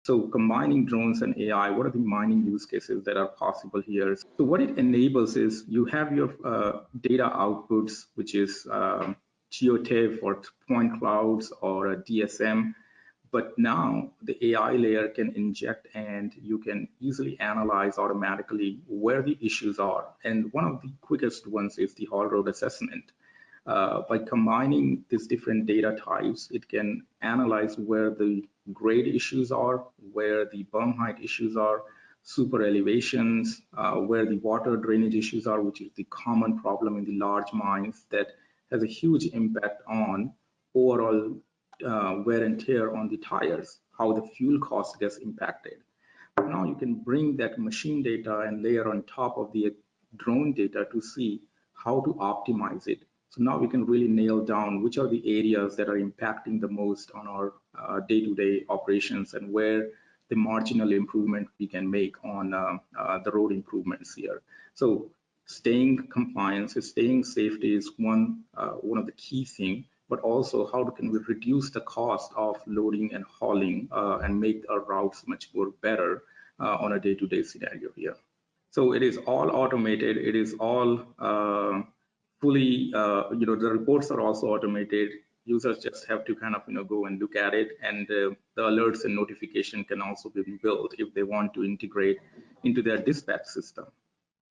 So combining drones and AI, what are the mining use cases that are possible here? So what it enables is you have your data outputs, which is GeoTIFF or point clouds or a DSM. But now the AI layer can inject and you can easily analyze automatically where the issues are. And one of the quickest ones is the haul road assessment. By combining these different data types, it can analyze where the grade issues are, where the berm height issues are, super elevations, where the water drainage issues are, which is the common problem in the large mines that has a huge impact on overall wear and tear on the tires, how the fuel cost gets impacted. But now you can bring that machine data and layer on top of the drone data to see how to optimize it. So now we can really nail down which are the areas that are impacting the most on our day-to-day operations and where the marginal improvement we can make on the road improvements here. So staying compliance, staying safety is one of the key things, but also how can we reduce the cost of loading and hauling and make our routes much more better on a day-to-day scenario here. So it is all automated. It is all fully, the reports are also automated. Users just have to kind of, go and look at it, and the alerts and notification can also be built if they want to integrate into their dispatch system.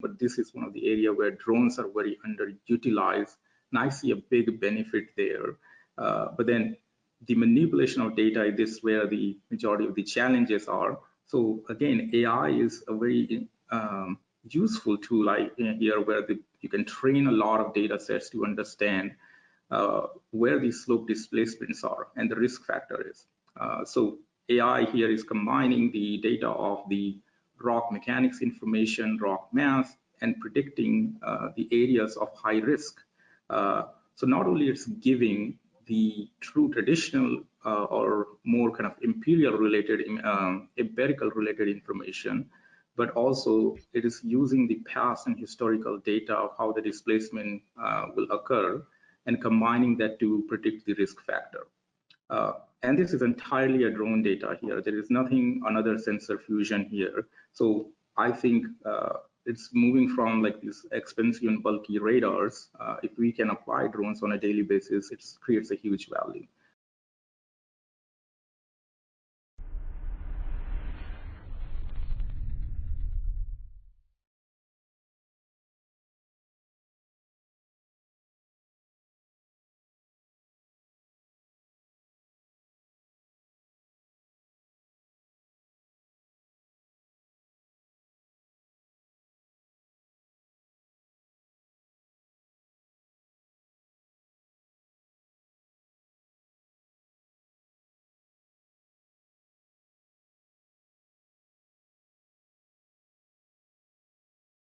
But this is one of the area where drones are very underutilized, and I see a big benefit there. But then the manipulation of data, this is where the majority of the challenges are. So again, AI is a very useful tool here where you can train a lot of data sets to understand where the slope displacements are and the risk factor is. So AI here is combining the data of the rock mechanics information, rock mass, and predicting the areas of high risk. So not only it's giving the true traditional or more kind of empirical related information, but also it is using the past and historical data of how the displacement will occur and combining that to predict the risk factor. And this is entirely a drone data here. There is nothing, another sensor fusion here. So I think it's moving from like these expensive and bulky radars. If we can apply drones on a daily basis, it creates a huge value.